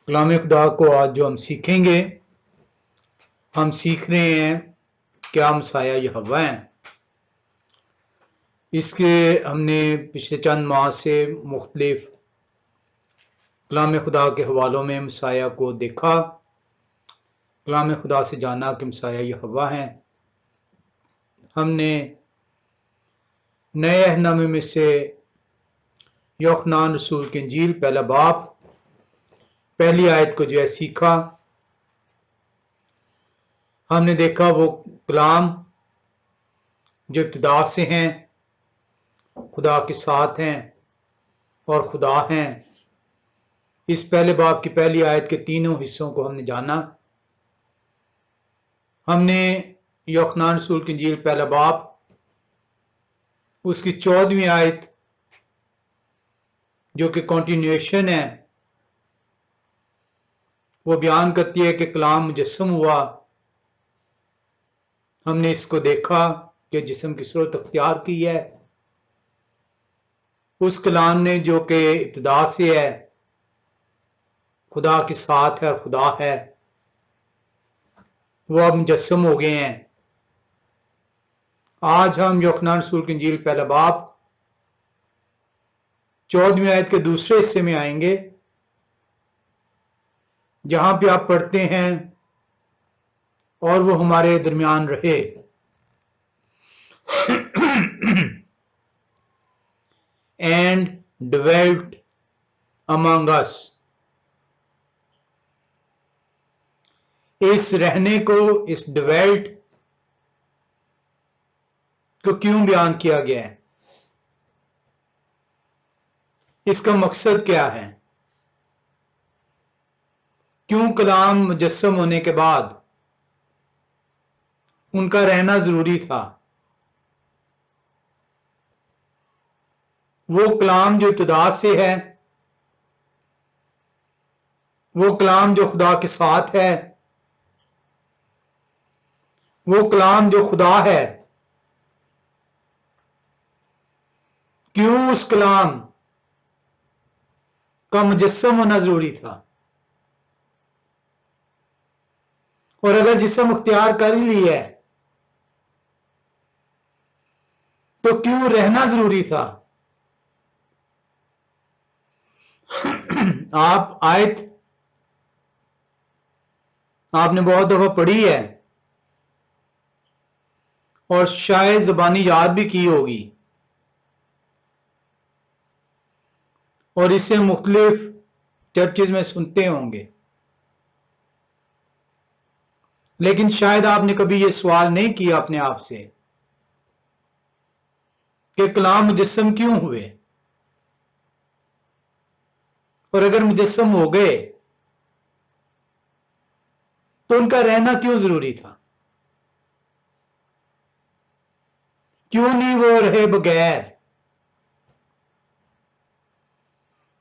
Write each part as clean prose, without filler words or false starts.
कलाम खुदा को आज जो हम सीखेंगे, हम सीख रहे हैं क्या मसाया यहोवा है। इसके हमने पिछले चंद माह से मुख्तलिफ कलाम खुदा के हवालों में मसाया को देखा, कलाम खुदा से जाना कि मसाया यहोवा है। हमने नए अहदनामे में से यूहन्ना रसूल की इंजील पहला बाब पहली आयत को जो है सीखा। हमने देखा वो कलाम जो इब्तिदा से हैं, खुदा के साथ हैं और खुदा हैं। इस पहले बाब की पहली आयत के तीनों हिस्सों को हमने जाना। हमने यूहन्ना रसूल की इंजील पहला बाब उसकी 14वीं आयत जो कि कंटिन्यूएशन है, वो बयान करती है कि कलाम मुजस्सम हुआ। हमने इसको देखा कि जिस्म की सूरत अख्तियार की है। उस कलाम ने जो कि इब्तिदा से है, खुदा के साथ है और खुदा है, वो अब मुजस्सम हो गए हैं। आज हम यूहन्ना रसूल की इंजील पहला बाब 14वीं आयत के दूसरे हिस्से में आएंगे, जहां पे आप पढ़ते हैं और वो हमारे दरमियान रहे एंड dwelt among us। इस रहने को, इस dwelt को क्यों बयान किया गया है, इसका मकसद क्या है, क्यों कलाम मुजस्सम होने के बाद उनका रहना जरूरी था। वो कलाम जो इब्तिदा से है, वो कलाम जो खुदा के साथ है, वो कलाम जो खुदा है, क्यों उस कलाम का मुजस्सम होना जरूरी था। और अगर जिस्म अख्तियार कर ही लिया है तो क्यों रहना जरूरी था। आप आयत आपने बहुत दफा पढ़ी है और शायद ज़बानी याद भी की होगी, और इसे मुख्तलिफ चर्चेज में सुनते होंगे, लेकिन शायद आपने कभी ये सवाल नहीं किया अपने आप से कि कलाम मुजस्सम क्यों हुए, और अगर मुजस्सम हो गए तो उनका रहना क्यों जरूरी था। क्यों नहीं वो रहे बगैर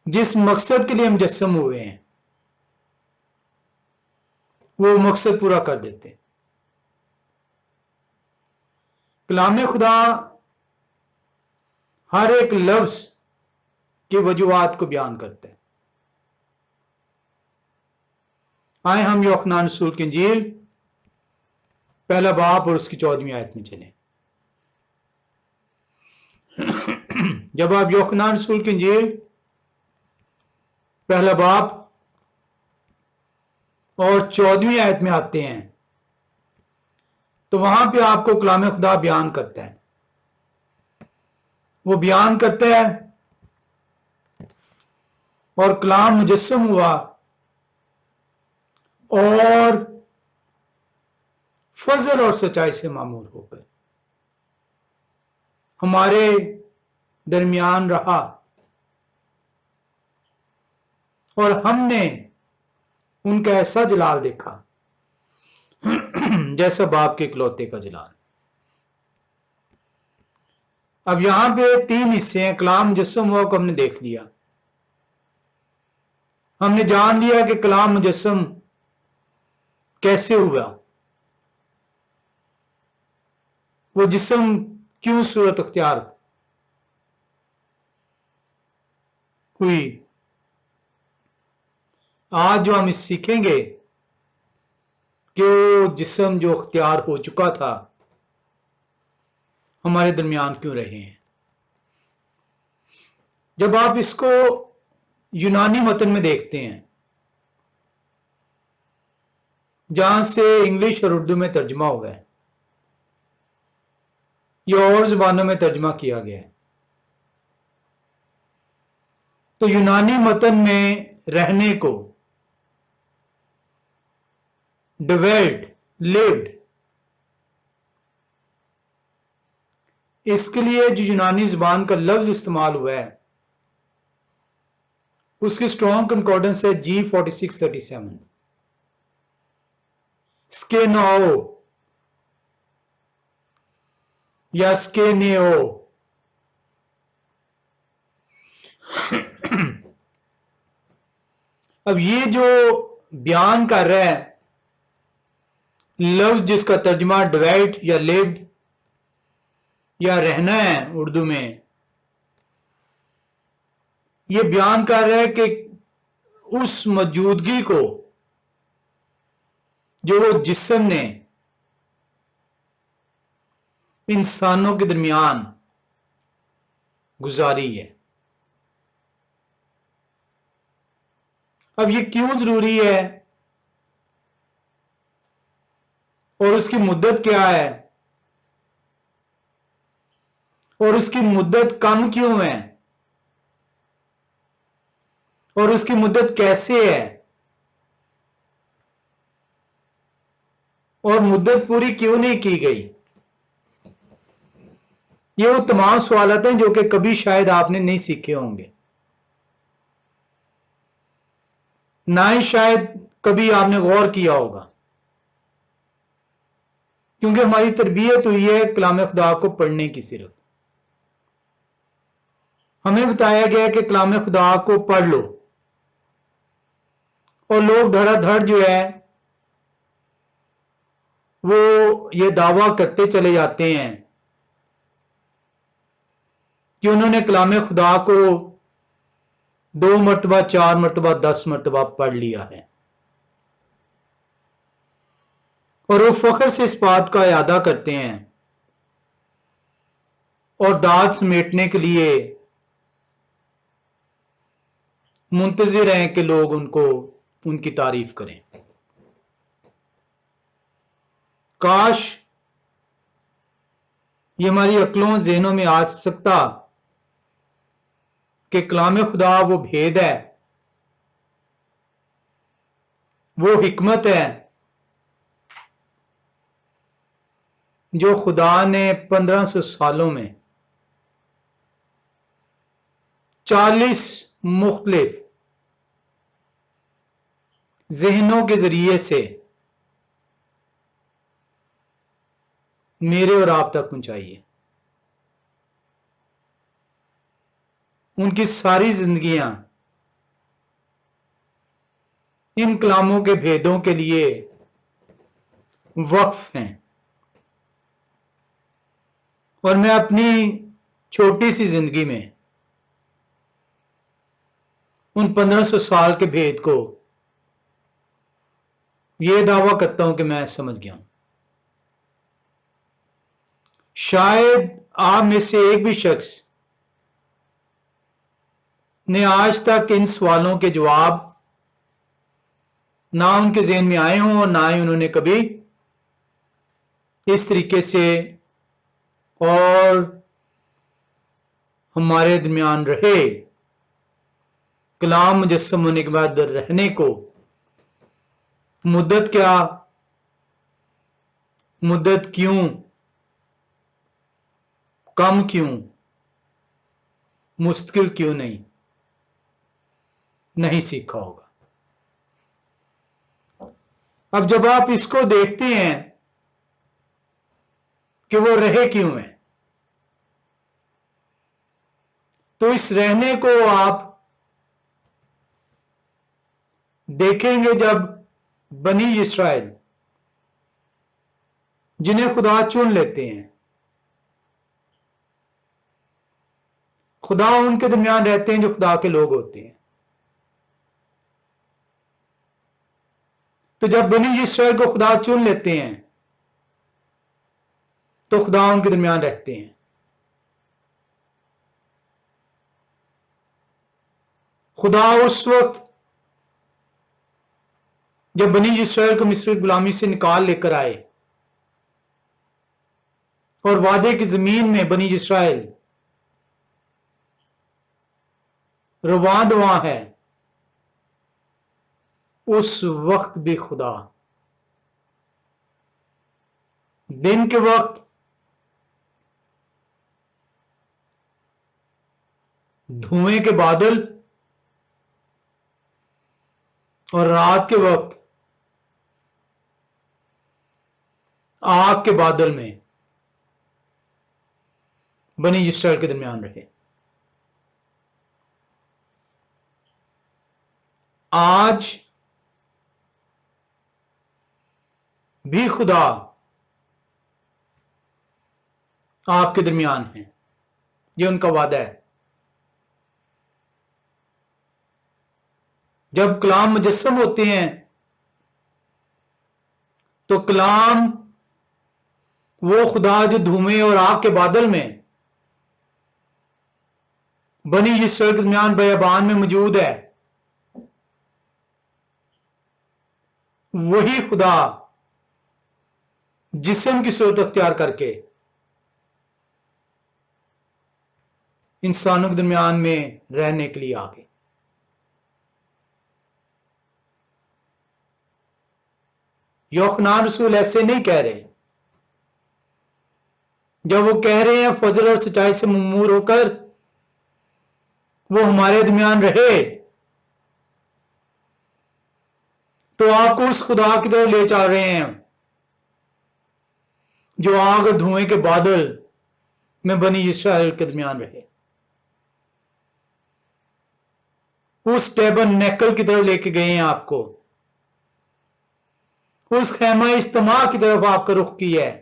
जिस मकसद के लिए मुजस्सम हुए हैं, वो मकसद पूरा कर देते। कलाम खुदा हर एक लफ्ज की वजूहात को बयान करते हैं। आए हम यूहन्ना रसूल की इंजील पहला बाब और उसकी 14वीं आयत में चलें। जब आप यूहन्ना रसूल की इंजील पहला बाब और 14वीं आयत में आते हैं तो वहां पे आपको कलाम खुदा बयान करता है। वो बयान करता है और कलाम मुजस्सम हुआ और फजल और सच्चाई से मामूर होकर हमारे दरमियान रहा, और हमने उनका ऐसा जलाल देखा जैसा बाप के इकलौते का जलाल। अब यहां पे 3 हिस्से हैं। कलाम मुजस्सम हुआ को हमने देख लिया, हमने जान लिया कि कलाम मुजस्सम कैसे हुआ, वो जिस्म क्यों सूरत अख्तियार हुई। आज जो हम इस सीखेंगे कि वो जिस्म जो अख्तियार हो चुका था हमारे दरमियान क्यों रहे हैं। जब आप इसको यूनानी मतन में देखते हैं जहां से इंग्लिश और उर्दू में तर्जमा हुआ है या और जुबानों में तर्जमा किया गया है, तो यूनानी मतन में रहने को डिवेल्ट, लिव्ड, इसके लिए जो यूनानी जुबान का लफ्ज इस्तेमाल हुआ है उसकी स्ट्रॉन्ग कंकॉर्डेंस है G4637, स्केनो या स्केनेओ। अब ये जो बयान कर रहा है लफ्ज जिसका तर्जमा डिवाइड या लिव्ड या रहना है उर्दू में, ये बयान कर रहा है कि उस मौजूदगी को जो वो जिस्म ने इंसानों के दरमियान गुजारी है। अब ये क्यों जरूरी है और उसकी मुद्दत क्या है और उसकी मुद्दत कम क्यों है और उसकी मुद्दत कैसे है और मुद्दत पूरी क्यों नहीं की गई, ये वो तमाम सवाल हैं जो कि कभी शायद आपने नहीं सीखे होंगे, ना ही शायद कभी आपने गौर किया होगा, क्योंकि हमारी तरबियत हुई है कलाम खुदा को पढ़ने की। सिर्फ हमें बताया गया है कि कलाम खुदा को पढ़ लो और लोग धड़ाधड़ जो है वो ये दावा करते चले जाते हैं कि उन्होंने कलाम खुदा को 2 मरतबा, 4 मरतबा, 10 मरतबा पढ़ लिया है और वो फख्र से इस बात का इरादा करते हैं और दाद समेटने के लिए मुंतजिर हैं कि लोग उनको उनकी तारीफ करें। काश ये हमारी अक्लों ज़हनों में आ सकता कि कलाम खुदा वो भेद है, वो हिकमत है जो खुदा ने 1500 सालों में 40 मुख्तलिफ ज़हनों के जरिए से मेरे और आप तक पहुंचाई है। उनकी सारी जिंदगियां इन कलामों के भेदों के लिए वक्फ हैं और मैं अपनी छोटी सी जिंदगी में उन 1500 साल के भेद को यह दावा करता हूं कि मैं समझ गया हूं। शायद आप में से एक भी शख्स ने आज तक इन सवालों के जवाब ना उनके ज़हन में आए हों और ना ही उन्होंने कभी इस तरीके से और हमारे दरमियान रहे कलाम मुजस्सम होने के बाद रहने को मुद्दत क्या, मुद्दत क्यों, कम क्यों, मुश्किल क्यों नहीं सीखा होगा। अब जब आप इसको देखते हैं कि वो रहे क्यों है, तो इस रहने को आप देखेंगे जब बनी इस्राइल जिन्हें खुदा चुन लेते हैं, खुदा उनके दरमियान रहते हैं जो खुदा के लोग होते हैं। तो जब बनी इस्राएल को खुदा चुन लेते हैं तो खुदा उनके दरमियान रहते हैं। खुदा उस वक्त जब बनी इस्राएल को मिस्र की गुलामी से निकाल लेकर आए और वादे की जमीन में बनी इस्राएल रवां दवां है, उस वक्त भी खुदा दिन के वक्त धुएं के बादल और रात के वक्त आग के बादल में बनी इस्राएल के दरमियान रहे। आज भी खुदा आपके दरमियान है, ये उनका वादा है। जब कलाम मुजस्सम होते हैं तो कलाम वो खुदा जो धुएं और आग के बादल में बनी इस्राएल के दरमियान बयाबान में मौजूद है, वही खुदा जिस्म की सूरत अख्तियार करके इंसानों के दरमियान में रहने के लिए आ गए। यूहन्ना रसूल ऐसे नहीं कह रहे। जब वो कह रहे हैं फजल और सच्चाई से ममूर होकर वो हमारे दरमियान रहे, तो आपको उस खुदा की तरफ ले चल रहे हैं जो आग और धुएं के बादल में बनी इस्राएल के दरमियान रहे। उस टैबरनेकल की तरफ लेके गए हैं आपको, उस खैमा इज्तिमा की तरफ आपका रुख किया है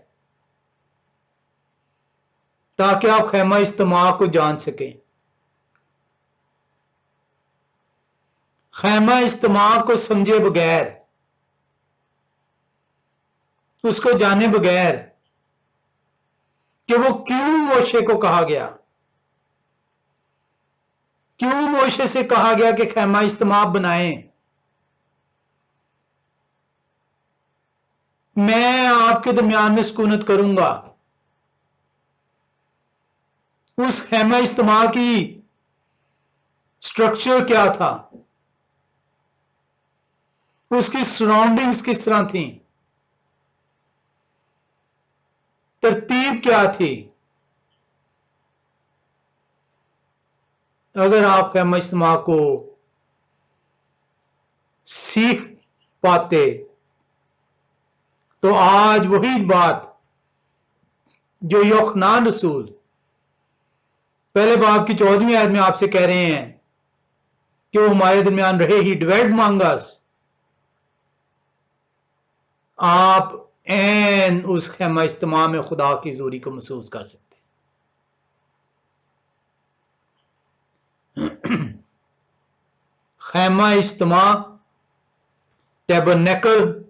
ताकि आप खैमा इज्तिमा को जान सकें। खैमा इज्तिमा को समझे बगैर, उसको जाने बगैर कि वो क्यों मोशे को कहा गया, क्यों मोशे से कहा गया कि खैमा इज्तिमा बनाएं, मैं आपके दरमियान में सुकूनत करूंगा। उस खैमा इज्तिमा की स्ट्रक्चर क्या था, उसकी सराउंडिंग्स किस तरह थी, तरतीब क्या थी, अगर आप खैमा इज्तिमा को सीख पाते तो आज वही बात जो यूहन्ना रसूल पहले बाब की 14वीं आयत में आपसे कह रहे हैं कि वो हमारे दरमियान रहे, ही डिवेल्ड अमंग अस, आप ऐन उस खैमा इज्तिमा में खुदा की हुजूरी को महसूस कर सकते हैं। खैमा इज्तिमा टैबरनेकल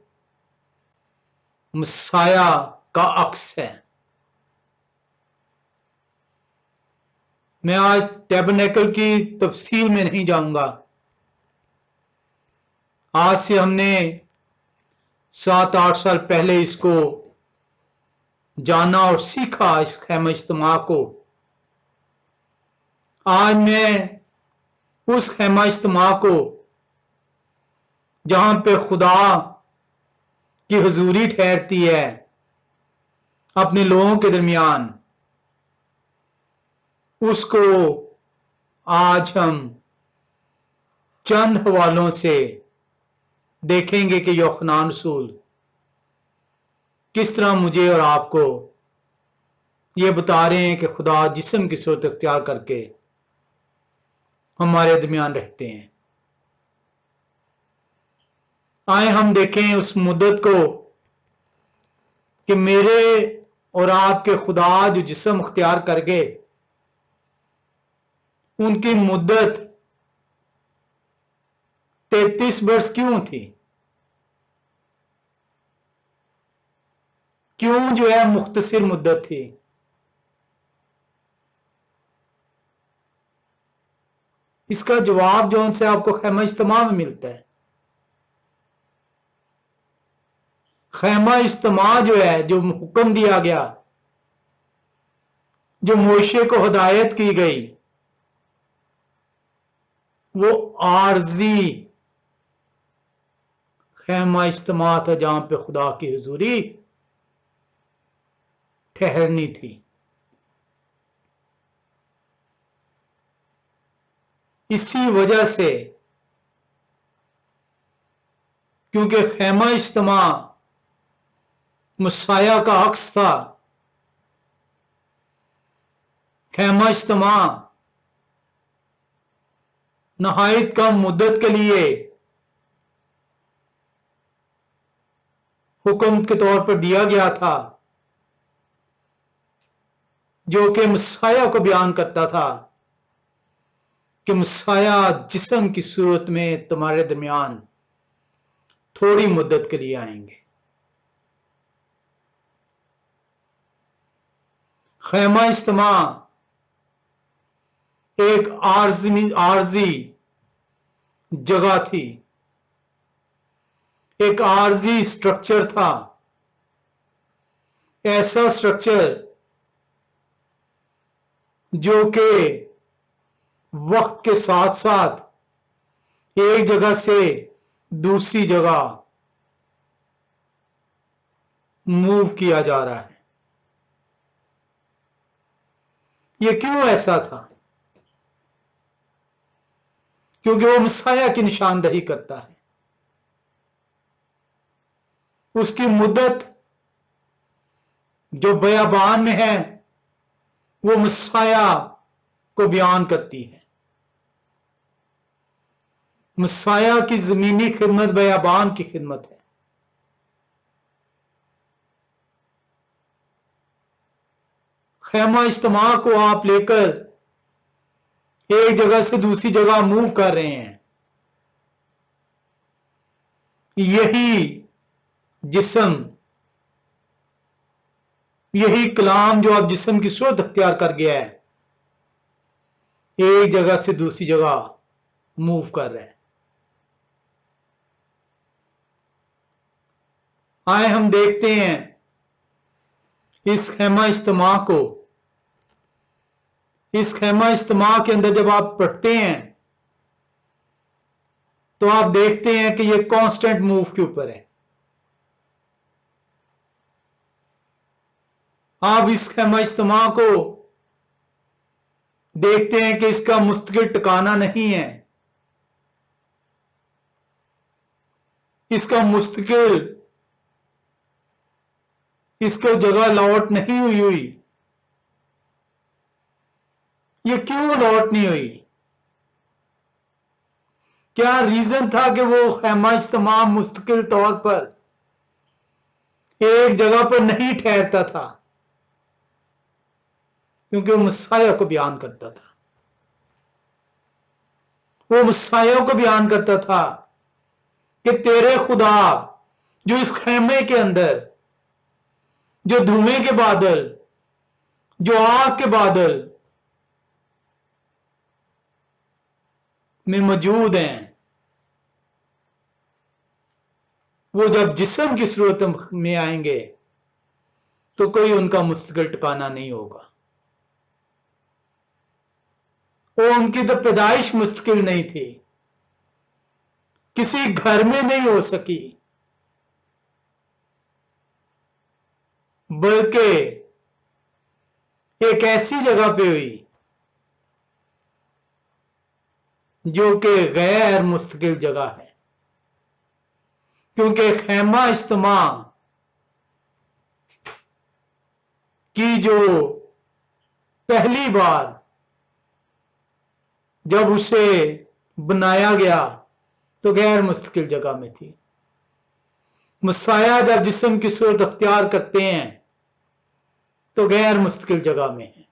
मसाया का अक्स है। मैं आज टैबरनेकल की तफसील में नहीं जाऊंगा। आज से हमने 7-8 साल पहले इसको जाना और सीखा, इस खैमा इज्तिमा को। आज मैं उस खैमा इज्तिमा को जहां पे खुदा की हुजूरी ठहरती है अपने लोगों के दरमियान, उसको आज हम चंद हवालों से देखेंगे कि यूहन्ना रसूल किस तरह मुझे और आपको ये बता रहे हैं कि खुदा जिस्म की सूरत अख्तियार करके हमारे दरमियान रहते हैं। आए हम देखें उस मुद्दत को कि मेरे और आपके खुदा जो जिस्म अख्तियार कर गए, उनकी मुद्दत 33 बरस क्यों थी? क्यों जो है मुख्तसर मुद्दत थी? इसका जवाब जो उनसे आपको खैमा इज्तिमा में मिलता है। खैमा इज्तिमा जो है, जो हुक्म दिया गया, जो मोशे को हिदायत की गई, वो आरजी खैमा इज्तिमा था जहां पे खुदा की हुजूरी ठहरनी थी। इसी वजह से, क्योंकि खैमा इज्तिमा मुसाया का अक्स था, खैमा इज्तिमा नहायत कम मुद्दत के लिए हुक्म के तौर पर दिया गया था, जो कि मसाया को बयान करता था कि मसाया जिस्म की सूरत में तुम्हारे दरमियान थोड़ी मुद्दत के लिए आएंगे। खैमा इज्तिमा एक आरजी जगह थी, एक आरजी स्ट्रक्चर था, ऐसा स्ट्रक्चर जो कि वक्त के साथ साथ एक जगह से दूसरी जगह मूव किया जा रहा है। यह क्यों ऐसा था? क्योंकि वो मसाया की निशानदही करता है। उसकी मुद्दत जो बयाबान में है वो मसाया को बयान करती है। मसाया की जमीनी खिदमत बयाबान की खिदमत है। खैमा इज्तिमा को आप लेकर एक जगह से दूसरी जगह मूव कर रहे हैं। यही जिस्म, यही कलाम जो आप जिस्म की सूरत अख्तियार कर गया है, एक जगह से दूसरी जगह मूव कर रहा है। आए हम देखते हैं इस खैमा इज्तिमा को। इस खैमा इज्तिमा के अंदर जब आप पढ़ते हैं तो आप देखते हैं कि यह कांस्टेंट मूव के ऊपर है। आप इस खैमा इज्तिमा को देखते हैं कि इसका मुस्तकिल ठिकाना नहीं है, इसका मुस्तकिल, इसको जगह लौट नहीं हुई। ये क्यों लौट नहीं हुई? क्या रीजन था कि वो खैमा इज्तिमा मुस्तकिल तौर पर एक जगह पर नहीं ठहरता था? क्योंकि वो मसाया को बयान करता था। वो मसाया को बयान करता था कि तेरे खुदा जो इस खैमे के अंदर, जो धुएं के बादल, जो आग के बादल में मौजूद हैं, वो जब जिस्म की सूरत में आएंगे तो कोई उनका मुस्तकिल ठिकाना नहीं होगा। वो उनकी तो पैदाइश मुश्किल नहीं थी, किसी घर में नहीं हो सकी, बल्कि एक ऐसी जगह पे हुई जो कि गैर मुस्तकिल जगह है। क्योंकि खैमा इज्तिमा की जो पहली बार जब उसे बनाया गया तो गैर मुस्तकिल जगह में थी। मसाया जब जिस्म की सूरत अख्तियार करते हैं तो गैर मुस्तकिल जगह में है।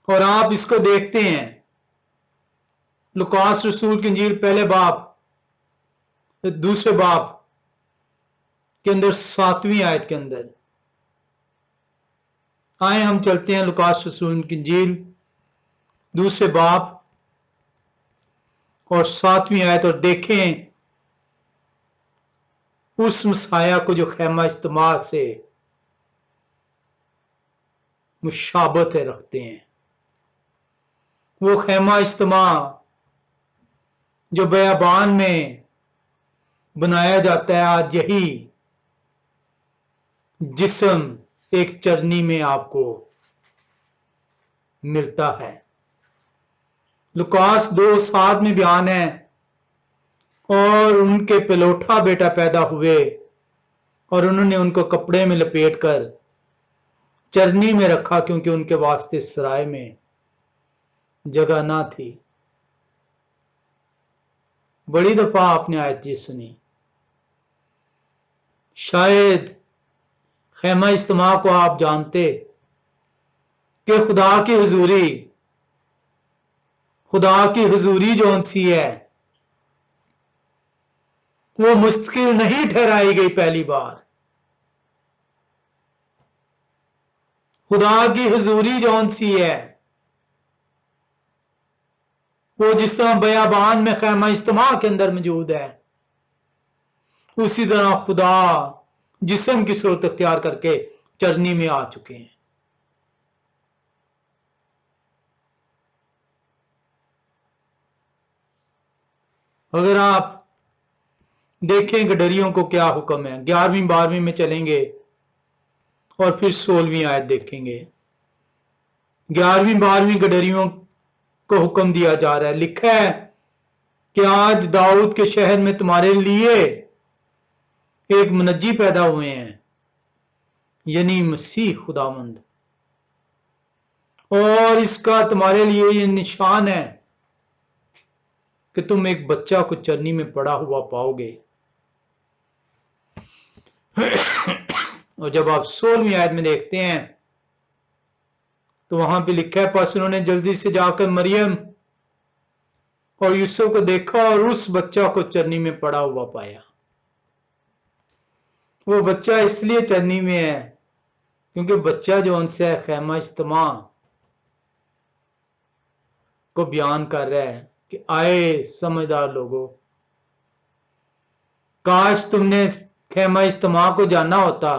और आप इसको देखते हैं लुकास रसूल की इंजील पहले बाब, दूसरे बाब के अंदर 7वीं आयत के अंदर। आए हम चलते हैं लूकास रसूल की इंजील दूसरे बाब और 7वीं आयत और देखें उस मसाया को जो खैमा इज्तिमा से मुशाबत रखते हैं। वो खैमा इज्तिमा जो बयाबान में बनाया जाता है, आज यही जिस्म एक चरनी में आपको मिलता है। लुकास 2:7 में बयान है, और उनके पिलोठा बेटा पैदा हुए और उन्होंने उनको कपड़े में लपेटकर चरनी में रखा, क्योंकि उनके वास्ते सराय में जगह ना थी। बड़ी दफा आपने आयत ये सुनी। शायद खैमा इज्तिमा को आप जानते कि खुदा की हुजूरी जौन सी है वो मुश्किल नहीं ठहराई गई। पहली बार खुदा की हुजूरी जौन सी है वो जिस तरह बयाबान में खैमा इज्तिमा के अंदर मौजूद है, उसी तरह खुदा जिस्म की सूरत अख्तियार करके चरनी में आ चुके हैं। अगर आप देखें गडरियों को क्या हुक्म है, 11वीं 12वीं में चलेंगे और फिर 16वीं आयत देखेंगे। 11वीं 12वीं गडरियों को हुक्म दिया जा रहा है। लिखा है कि आज दाऊद के शहर में तुम्हारे लिए एक मुनज्जी पैदा हुए हैं, यानी मसीह खुदावंद, और इसका तुम्हारे लिए ये निशान है कि तुम एक बच्चा को चरनी में पड़ा हुआ पाओगे। और जब आप 16वीं आयत में देखते हैं तो वहां पे लिखा है, बस उन्होंने जल्दी से जाकर मरियम और यूसुफ को देखा और उस बच्चा को चरनी में पड़ा हुआ पाया। वो बच्चा इसलिए चरनी में है क्योंकि बच्चा जो उनसे है खैमा इज्तिमा को बयान कर रहा है कि आए समझदार लोगों, काश तुमने खैमा इज्तिमा को जाना होता,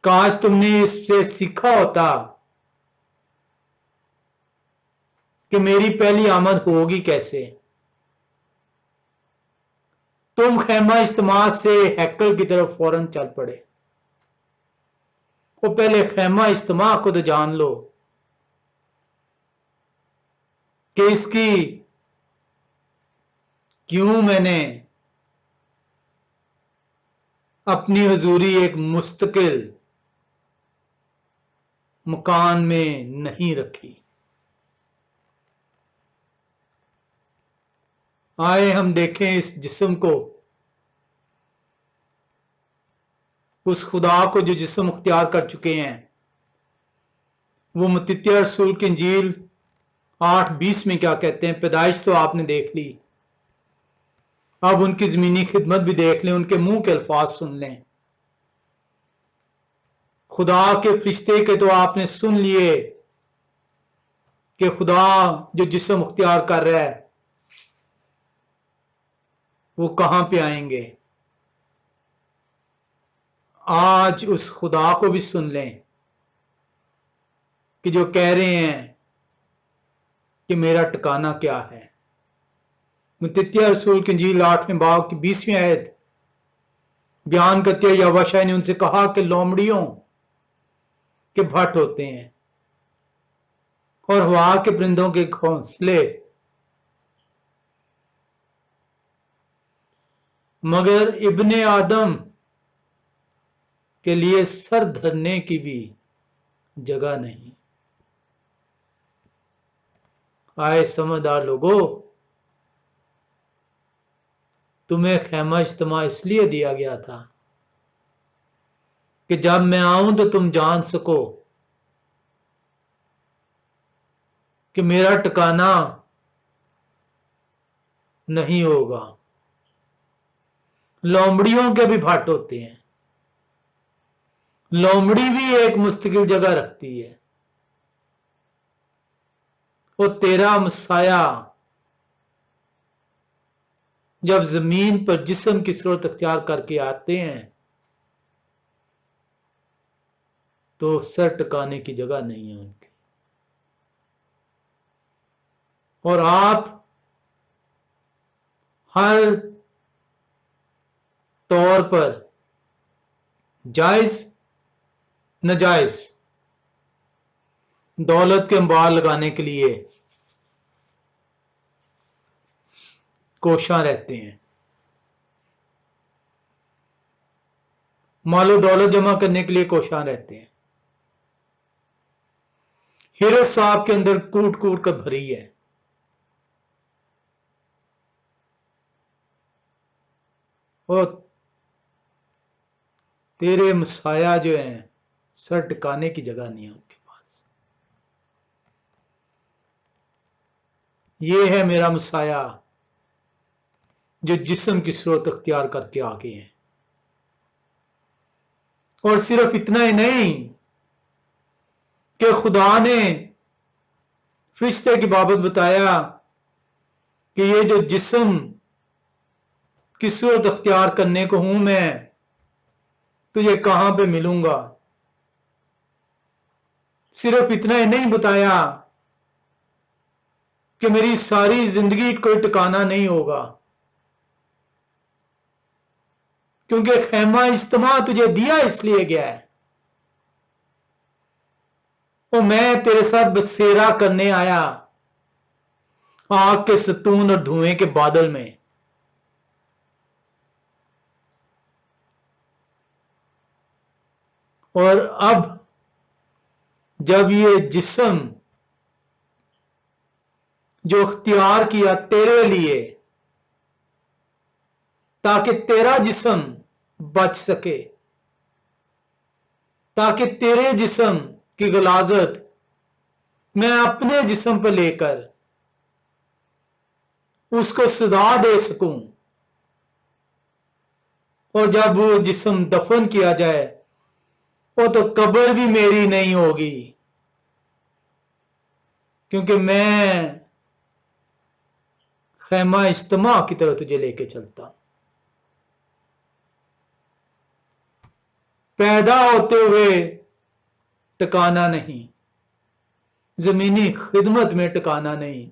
काश तुमने इससे सीखा होता कि मेरी पहली आमद होगी कैसे। तुम खैमा इज्तिमा से हैकल की तरफ फौरन चल पड़े। वो पहले खैमा इज्तिमा को तो जान लो कि इसकी क्यों मैंने अपनी हुजूरी एक मुस्तकिल मकान में नहीं रखी। आए हम देखें इस जिस्म को, उस खुदा को जो जिस्म अख्तियार कर चुके हैं। वो मत्ती रसूल की इंजील 8:20 में क्या कहते हैं। पैदाइश तो आपने देख ली, अब उनकी जमीनी खिदमत भी देख लें, उनके मुंह के अल्फाज सुन लें। खुदा के फरिश्ते के तो आपने सुन लिए कि खुदा जो जिस्म अख्तियार कर रहा है वो कहां पे आएंगे। आज उस खुदा को भी सुन लें कि जो कह रहे हैं कि मेरा ठिकाना क्या है। मत्ती रसूल की इंजील 8वें बाब की 20वीं आयत बयान करती है, यहोवा ने उनसे कहा कि लोमड़ियों के भट्ट होते हैं और हवा के परिंदों के घोंसले, मगर इब्ने आदम के लिए सर धरने की भी जगह नहीं। आए समझदार लोगों, तुम्हें खैमा इज्तिमा इसलिए दिया गया था कि जब मैं आऊं तो तुम जान सको कि मेरा ठिकाना नहीं होगा। लोमड़ियों के भी भाट होते हैं। लोमड़ी भी एक मुस्तकिल जगह रखती है। वो तेरा मसाया जब जमीन पर जिस्म की सूरत अख्तियार करके आते हैं तो सर टिकाने की जगह नहीं है उनकी। और आप हर तौर पर जायज नजायज दौलत के अंबार लगाने के लिए कोशां रहते हैं। मालो दौलत जमा करने के लिए कोशां रहते हैं। हिरस साहब के अंदर कूट कूट कर भरी है। और तेरे मसाया जो हैं सर टिकाने की जगह नहीं है उनके पास। ये है मेरा मसाया जो जिस्म की सूरत अख्तियार करके आ गए हैं। और सिर्फ इतना ही नहीं कि खुदा ने फरिश्ते की बाबत बताया कि ये जो जिस्म की सूरत अख्तियार करने को हूं मैं, तुझे कहां पे मिलूंगा। सिर्फ इतना ही नहीं बताया कि मेरी सारी जिंदगी कोई ठिकाना नहीं होगा, क्योंकि खैमा इज्तिमा तुझे दिया इसलिए गया है और मैं तेरे साथ बसेरा करने आया आग के सतून और धुएं के बादल में। और अब जब ये जिस्म जो इख्तियार किया तेरे लिए ताकि तेरा जिस्म बच सके, ताकि तेरे जिस्म की गलाजत मैं अपने जिस्म पर लेकर उसको सदा दे सकूं, और जब वो जिस्म दफन किया जाए वो तो कब्र भी मेरी नहीं होगी, क्योंकि मैं खैमा इज्तिमा की तरफ तुझे लेके चलता। पैदा होते हुए टिकाना नहीं, जमीनी खिदमत में टिकाना नहीं,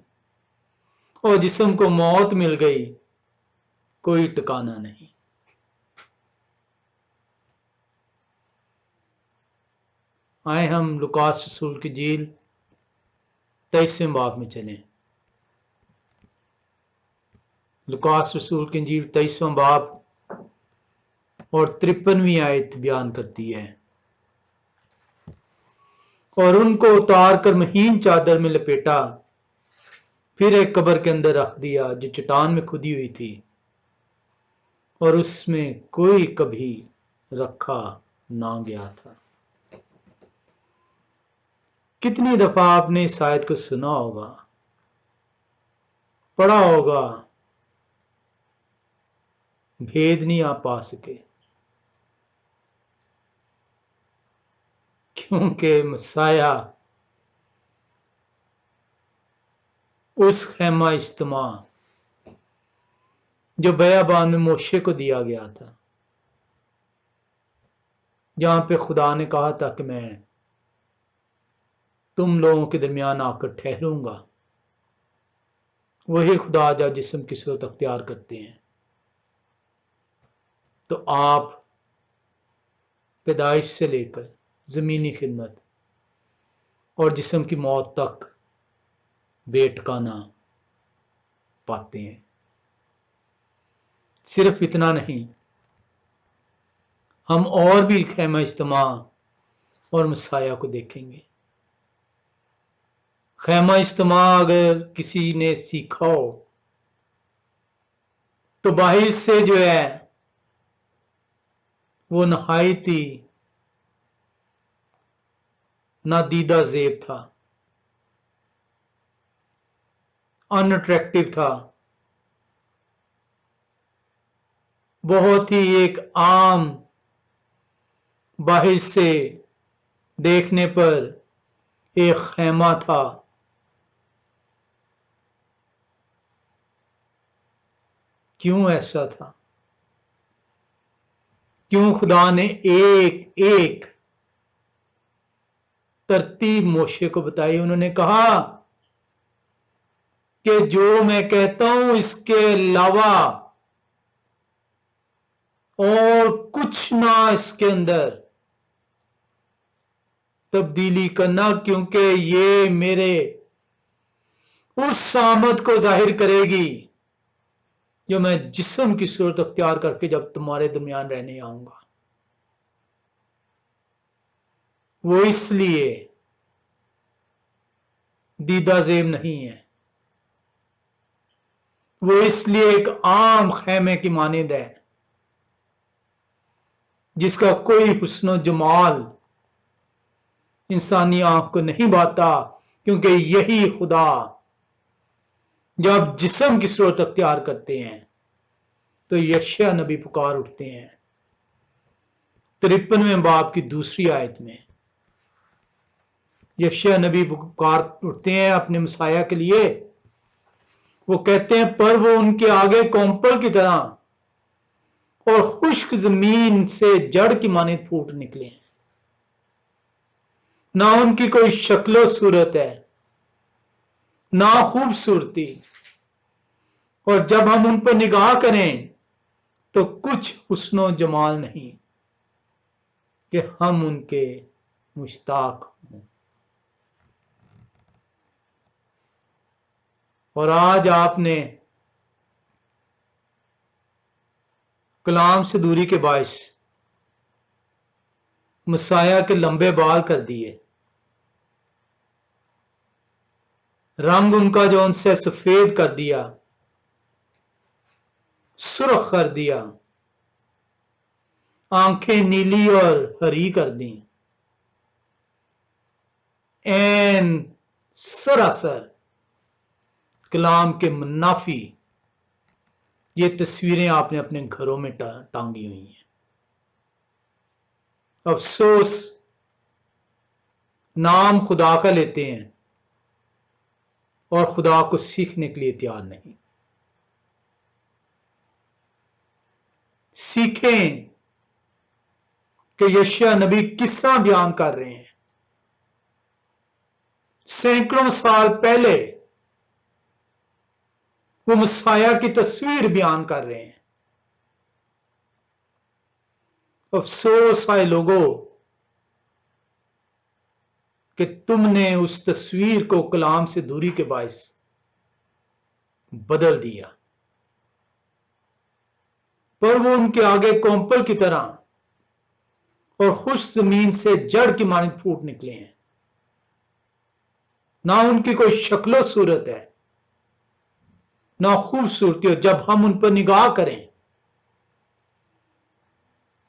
और जिस्म को मौत मिल गई कोई टिकाना नहीं। आए हम लुकास रसूल की इंजील 23वें बाब में चलें। लुकास रसूल की इंजील 23वां बाब और 53वीं आयत बयान करती है। और उनको उतार कर महीन चादर में लपेटा, फिर एक कब्र के अंदर रख दिया जो चट्टान में खुदी हुई थी, और उसमें कोई कभी रखा ना गया था। कितनी दफा आपने इस आयत को सुना होगा, पढ़ा होगा, भेद नहीं आप पा सके, क्योंकि मसाया उस खैमा इज्तिमा जो बयाबान में मोशे को दिया गया था, जहां पे खुदा ने कहा था कि मैं तुम लोगों के दरमियान आकर ठहरूंगा, वही खुदा जब जिस्म की सूरत अख्तियार करते हैं तो आप पैदाइश से लेकर जमीनी खिदमत और जिस्म की मौत तक बेठिकाना पाते हैं। सिर्फ इतना नहीं, हम और भी खैमा इज्तिमा और मसाया को देखेंगे। खैमा इज्तिमा अगर किसी ने सीखा हो तो बाहर से जो है वो नहायती नादीदा जेब था, अनअट्रैक्टिव था, बहुत ही एक आम बाहर से देखने पर एक खेमा था। क्यों ऐसा था? क्यों खुदा ने एक एक तरतीब मोशे को बताई? उन्होंने कहा कि जो मैं कहता हूं इसके अलावा और कुछ ना इसके अंदर तब्दीली करना, क्योंकि ये मेरे उस सामत को जाहिर करेगी जो मैं जिस्म की सूरत अख्तियार करके जब तुम्हारे दरमियान रहने आऊंगा। वो इसलिए दीदा जेब नहीं है, वो इसलिए एक आम खेमे की मानिंद है जिसका कोई हुस्न जमाल इंसानी आंख को नहीं भाता, क्योंकि यही खुदा जब जिस्म की सूरत अख्तियार करते हैं तो यशायाह नबी पुकार उठते हैं 53वें बाब की दूसरी आयत में। यशायाह नबी पुकार उठते हैं अपने मसाया के लिए। वो कहते हैं, पर वो उनके आगे कोम्पल की तरह और खुश्क जमीन से जड़ की मानिंद फूट निकले हैं। ना उनकी कोई शक्लो सूरत है, ना खूबसूरती, और जब हम उन पर निगाह करें तो कुछ हुस्नो जमाल नहीं कि हम उनके मुश्ताक हों। और आज आपने कलाम से दूरी के बायस मसाया के लंबे बाल कर दिए, रंग उनका जो उनसे सफेद कर दिया, सुर्ख कर दिया, आंखें नीली और हरी कर दी। एन सरासर कलाम के मुनाफी ये तस्वीरें आपने अपने घरों में टांगी हुई हैं। अफसोस, नाम खुदा का लेते हैं और खुदा को सीखने के लिए तैयार नहीं। सीखें कि यशायाह नबी किस तरह बयान कर रहे हैं। सैकड़ों साल पहले वो मसाया की तस्वीर बयान कर रहे हैं। अफसोस आए लोगों कि तुमने उस तस्वीर को कलाम से दूरी के बायस बदल दिया। पर वो उनके आगे कोम्पल की तरह और खुश जमीन से जड़ की मानिंद फूट निकले हैं। ना उनकी कोई शक्लो सूरत है, ना खूबसूरती, और जब हम उन पर निगाह करें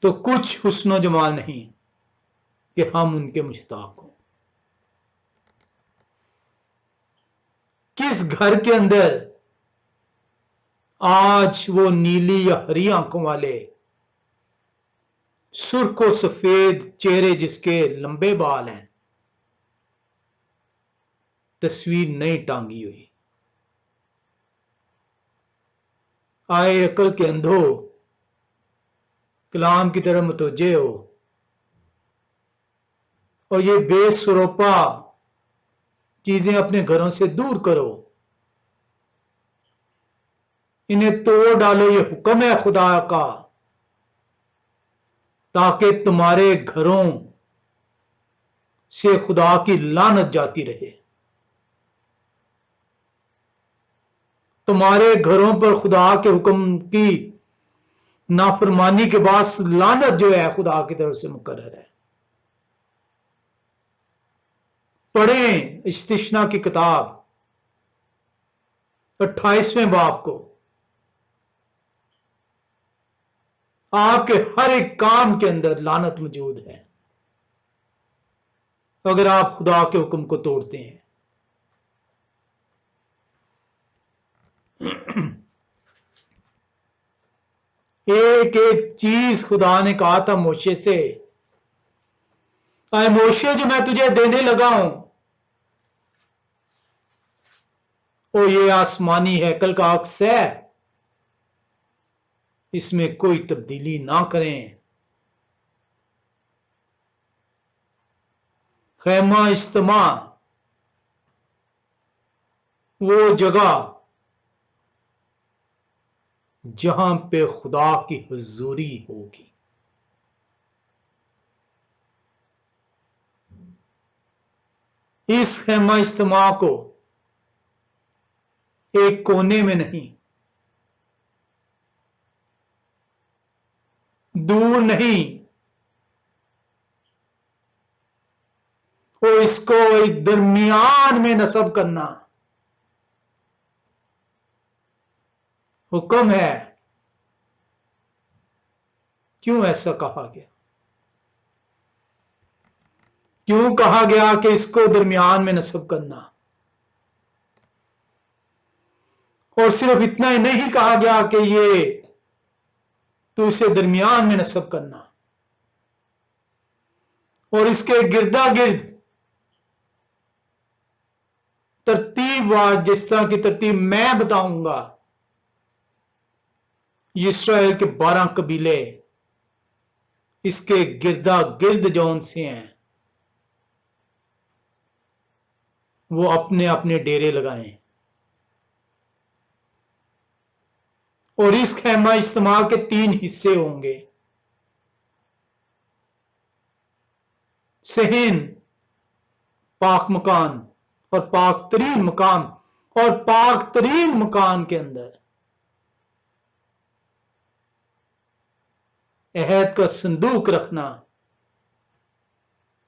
तो कुछ हुस्नो जमाल नहीं कि हम उनके मुश्ताक हों। किस घर के अंदर आज वो नीली या हरी आंखों वाले, सुर्ख और सफेद चेहरे जिसके लंबे बाल हैं, तस्वीर नहीं टांगी हुई? आए अकल के अंधो, कलाम की तरफ मुतवज्जे हो और ये बेसुरोपा चीजें अपने घरों से दूर करो। इन्हें तोड़ डालो, ये हुक्म है खुदा का, ताकि तुम्हारे घरों से खुदा की लानत जाती रहे। तुम्हारे घरों पर खुदा के हुक्म की नाफरमानी के बाद लानत जो है खुदा की तरफ से मुकर्रर है। पढ़ें इस्तिश्ना की किताब 28वें बाब को। आपके हर एक काम के अंदर लानत मौजूद है अगर आप खुदा के हुक्म को तोड़ते हैं। एक एक चीज खुदा ने कहा था मोशे से, अरे मोशे जो मैं तुझे देने लगा हूं वो ये आसमानी हैकल का अक्स है, इसमें कोई तब्दीली ना करें। खैमा इज्तिमा वो जगह जहां पे खुदा की हुजूरी होगी। इस खैमा इज्तिमा को एक कोने में नहीं, दूर नहीं, वो इसको एक दरमियान में नस्ब करना हुक्म है। क्यों ऐसा कहा गया? क्यों कहा गया कि इसको दरमियान में नस्ब करना? और सिर्फ इतना ही नहीं कहा गया कि ये तो इसे दरमियान में नस्ब करना, और इसके गिरदा गिर्द तरतीबवार, जिस तरह की तरतीब मैं बताऊंगा, इस्राएल के 12 कबीले इसके गिरदा गिर्द जौन से हैं वो अपने अपने डेरे लगाएं। और इस खैमा इज्तिमा के 3 हिस्से होंगे। सहन, पाक मकान और पाक तरीन मकान, और पाक तरीन मकान के अंदर अहद का संदूक रखना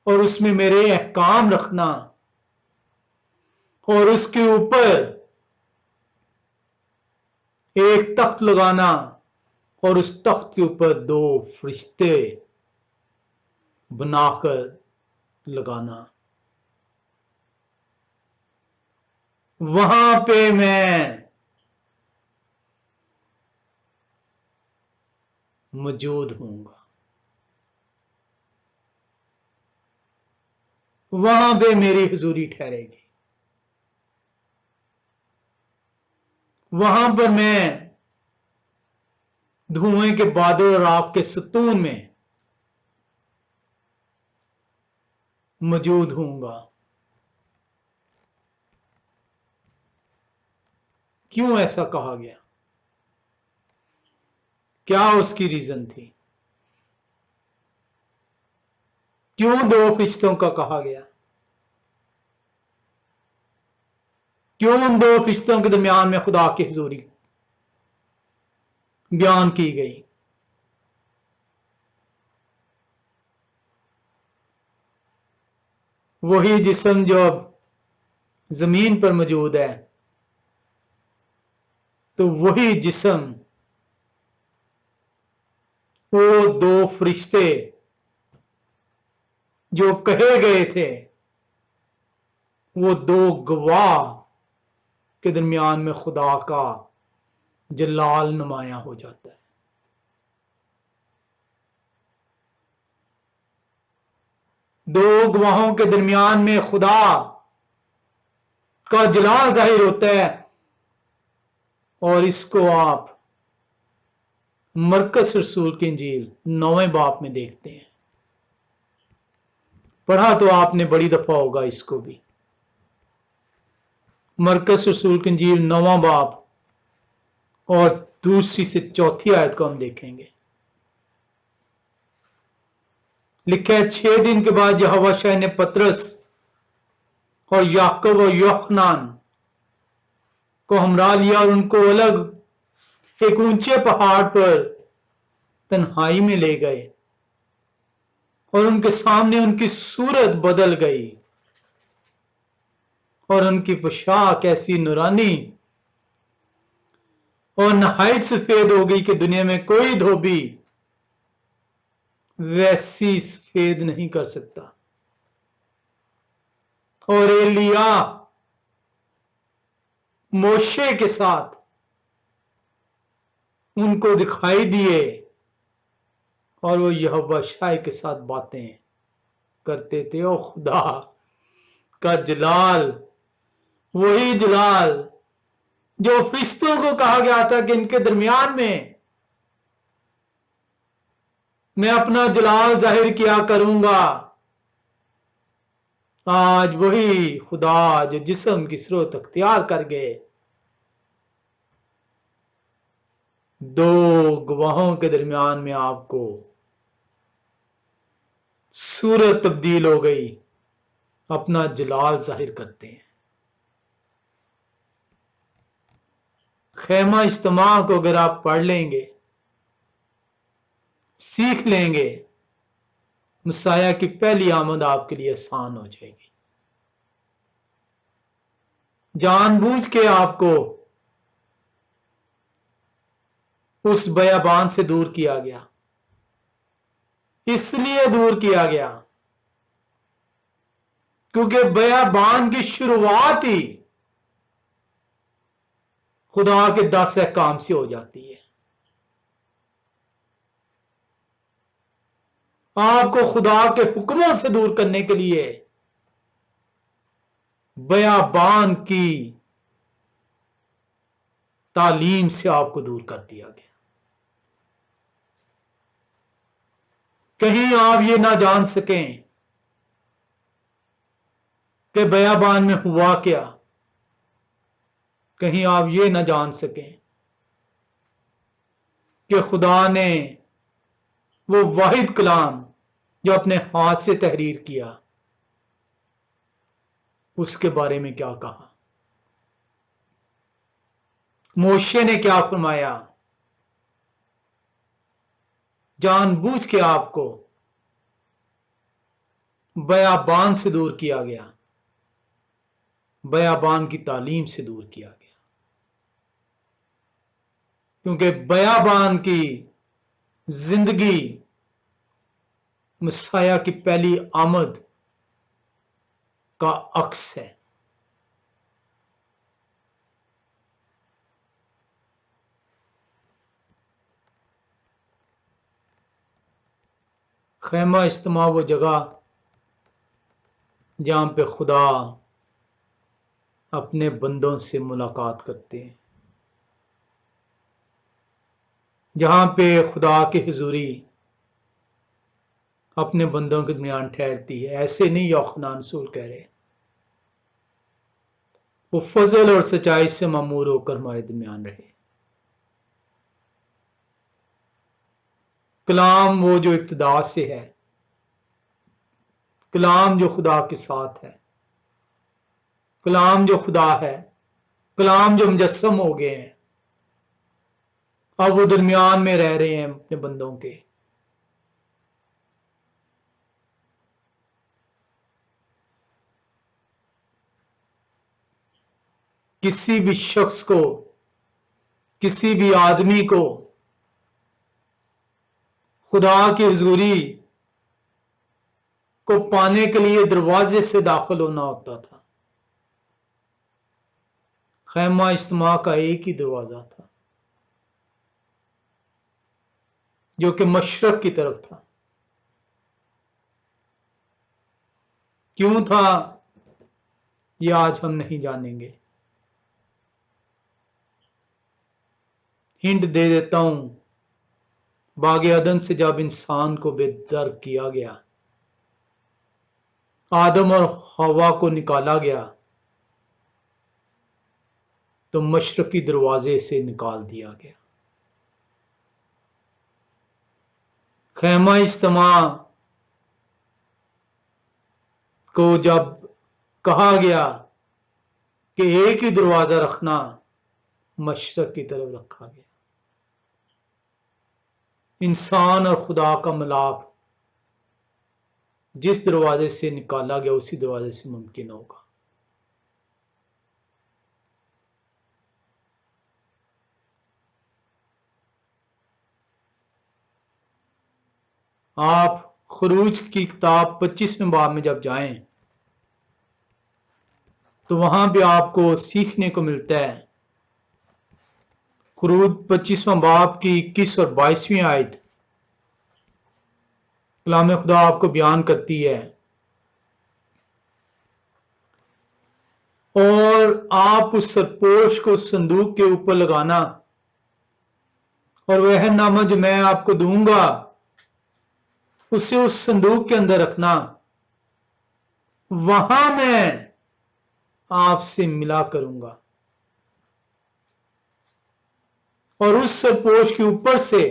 और उसमें मेरे अहकाम रखना, और उसके ऊपर एक तख्त लगाना और उस तख्त के ऊपर 2 फरिश्ते बनाकर लगाना। वहां पे मैं मौजूद होऊंगा, वहां पे मेरी हुजूरी ठहरेगी। वहां पर मैं धुएं के बादल और आग के सतून में मौजूद होऊंगा। क्यों ऐसा कहा गया? क्या उसकी रीजन थी? क्यों 2 फरिश्तों का कहा गया? क्यों उन 2 फरिश्तों के दरमियान में खुदा की हुजूरी बयान की गई? वही जिस्म जो अब जमीन पर मौजूद है, तो वही जिस्म वो 2 फरिश्ते जो कहे गए थे, वो 2 गवाह के दरमियान में खुदा का जलाल नुमाया हो जाता है। 2 गवाहों के दरमियान में खुदा का जलाल जाहिर होता है। और इसको आप मरकस रसूल की इंजील 9वें बाब में देखते हैं। पढ़ा तो आपने बड़ी दफा होगा इसको भी। मरकस रसूल की इंजील 9वां बाब और 2 से 4 आयत को हम देखेंगे। लिखा है, 6 दिन के बाद यहोवा शाह ने पतरस और याकूब और यूहन्ना को हमरा लिया और उनको अलग एक ऊंचे पहाड़ पर तन्हाई में ले गए, और उनके सामने उनकी सूरत बदल गई और उनकी पोशाक ऐसी नूरानी और नहायत सफेद हो गई कि दुनिया में कोई धोबी वैसी सफेद नहीं कर सकता। और एलिया मोशे के साथ उनको दिखाई दिए और वो यहोवा शाह के साथ बातें करते थे। और खुदा का जलाल, वही जलाल जो फरिश्तों को कहा गया था कि इनके दरमियान में मैं अपना जलाल जाहिर किया करूंगा, आज वही खुदा जो जिस्म की सूरत अख्तियार कर गए, दो गवाहों के दरमियान में आपको सूरत तब्दील हो गई, अपना जलाल जाहिर करते हैं। खैमा इज्तिमा को अगर आप पढ़ लेंगे, सीख लेंगे, मसाया की पहली आमद आपके लिए आसान हो जाएगी। जानबूझ के आपको उस बयाबान से दूर किया गया, इसलिए दूर किया गया क्योंकि बयाबान की शुरुआत ही खुदा के 10 अहकाम से हो जाती है। आपको खुदा के हुक्मों से दूर करने के लिए बयाबान की तालीम से आपको दूर कर दिया गया। कहीं आप ये ना जान सकें कि बयाबान में हुआ क्या, कहीं आप ये ना जान सकें कि खुदा ने वो वाहिद कलाम जो अपने हाथ से तहरीर किया उसके बारे में क्या कहा, मोशे ने क्या फरमाया। जानबूझ के आपको बयाबान से दूर किया गया, बयाबान की तालीम से दूर किया गया, क्योंकि बयाबान की जिंदगी मसाया की पहली आमद का अक्स है। खैमा इज्तिमा वो जगह जहां पे खुदा अपने बंदों से मुलाकात करते हैं, जहां पे खुदा की हुजूरी अपने बंदों के दरमियान ठहरती है। ऐसे नहीं यूहन्ना रसूल कह रहे, वो फजल और सच्चाई से मामूर होकर हमारे दरमियान रहे। कलाम वो जो इब्तिदा से है, कलाम जो खुदा के साथ है, कलाम जो खुदा है, कलाम जो मुजस्सम हो गए हैं, अब वो दरमियान में रह रहे हैं अपने बंदों के। किसी भी शख्स को, किसी भी आदमी को खुदा की हुजूरी को पाने के लिए दरवाजे से दाखिल होना होता था। खैमा इज्तिमा का एक ही दरवाजा था जो कि मशरक की तरफ था। क्यों था ये आज हम नहीं जानेंगे। हिंट दे देता हूं, बागे अदन से जब इंसान को बेदर किया गया, आदम और हवा को निकाला गया, तो मशरकी दरवाजे से निकाल दिया गया। खैमा इज्तिमा को जब कहा गया कि एक ही दरवाजा रखना, मशरक की तरफ रखा गया। इंसान और खुदा का मिलाप जिस दरवाजे से निकाला गया उसी दरवाजे से मुमकिन होगा। आप खुरूज की किताब 25वें बाब में जब जाएं तो वहां भी आपको सीखने को मिलता है। खुरूज 25वां बाब की 21 और 22वीं आयत, कलाम खुदा आपको बयान करती है। और आप उस सरपोश को संदूक के ऊपर लगाना और वह नामा जो मैं आपको दूंगा उसे उस संदूक के अंदर रखना, वहां मैं आपसे मिला करूंगा। और उस सरपोश के ऊपर से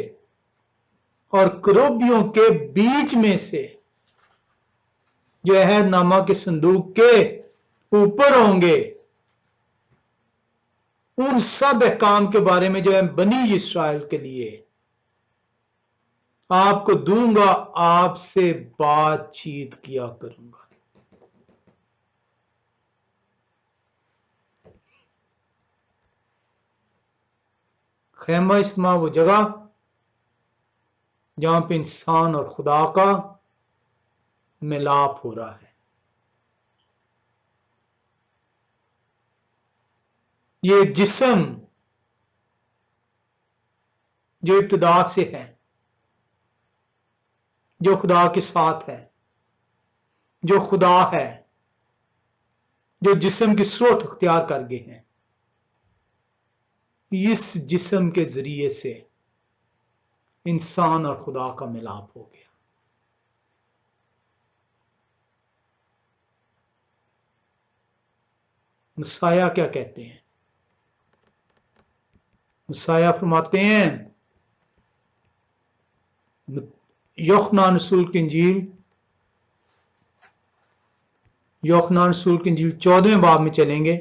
और करूबियों के बीच में से जो अहदनामा के संदूक के ऊपर होंगे, उन सब अहकाम के बारे में जो है बनी इस्राएल के लिए आपको दूंगा, आपसे बातचीत किया करूंगा। खैमा इज्तिमा वो जगह जहां पे इंसान और खुदा का मिलाप हो रहा है। ये जिस्म जो इब्तिदा से है, जो खुदा के साथ है, जो खुदा है, जो जिस्म की सूरत अख्तियार कर गए हैं, इस जिस्म के जरिए से इंसान और खुदा का मिलाप हो गया। मसाया क्या कहते हैं? मसाया फरमाते हैं, यूहन्ना रसूल की इंजील 14वें बाब में चलेंगे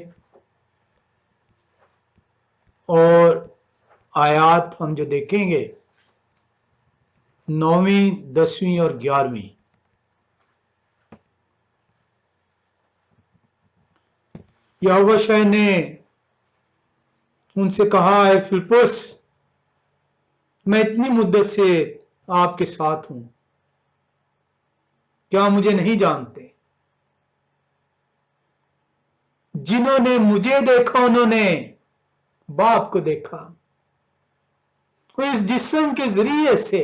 और आयात हम जो देखेंगे 9वीं, 10वीं और 11वीं। यहोवा शाह ने उनसे कहा, है फिलिप्पुस, मैं इतनी मुद्दत से आपके साथ हूं, क्या मुझे नहीं जानते? जिन्होंने मुझे देखा उन्होंने बाप को देखा। तो इस जिस्म के जरिए से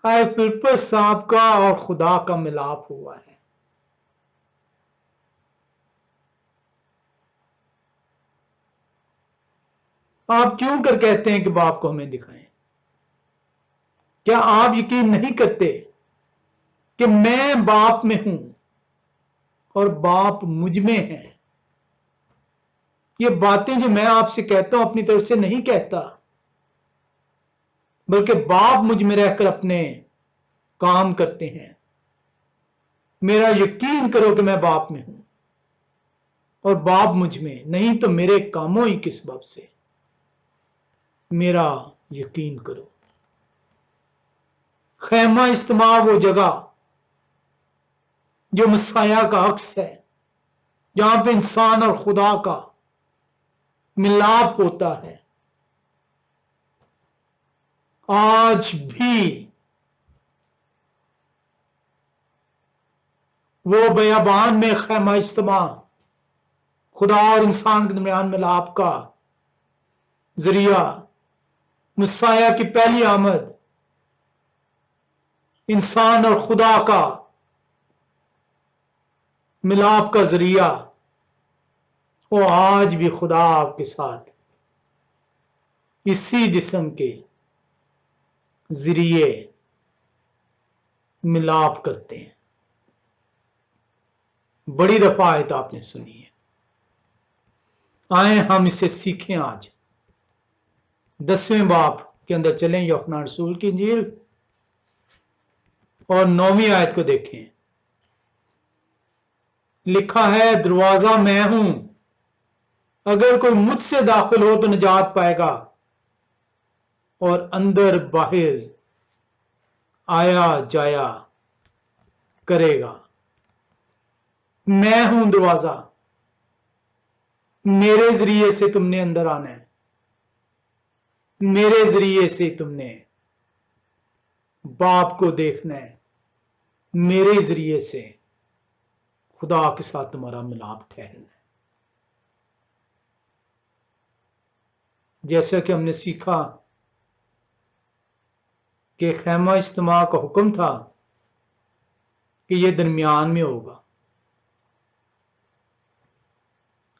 आए फिलिप्पुस साहब का और खुदा का मिलाप हुआ है। आप क्यों कर कहते हैं कि बाप को हमें दिखाएं? क्या आप यकीन नहीं करते कि मैं बाप में हूं और बाप मुझ में है? ये बातें जो मैं आपसे कहता हूं अपनी तरफ से नहीं कहता, बल्कि बाप मुझ में रहकर अपने काम करते हैं। मेरा यकीन करो कि मैं बाप में हूं और बाप मुझ में, नहीं तो मेरे कामों ही किस बाब से। मेरा यकीन करो। खैमा इज्तिमा वो जगह जो मसाया का अक्स है, जहां पे इंसान और खुदा का मिलाप होता है, आज भी वो बयाबान में खैमा इज्तिमा खुदा और इंसान के दरमियान मिलाप का जरिया, मसाया की पहली आमद, इंसान और खुदा का मिलाप का जरिया, वो आज भी खुदा आपके साथ इसी जिस्म के जरिए मिलाप करते हैं। बड़ी दफा आयत आपने सुनी है। आए हम इसे सीखें। आज 10वें बाब के अंदर चलें, यूहन्ना रसूल की इंजील और 9वीं आयत को देखें। लिखा है, दरवाजा मैं हूं, अगर कोई मुझसे दाखिल हो तो निजात पाएगा और अंदर बाहर आया जाया करेगा। मैं हूं दरवाजा, मेरे जरिए से तुमने अंदर आना है, मेरे जरिए से तुमने बाप को देखना है, मेरे जरिए से खुदा के साथ तुम्हारा मिलाप ठहरना है। जैसा कि हमने सीखा कि खैमा इज्तिमा का हुक्म था कि ये दरमियान में होगा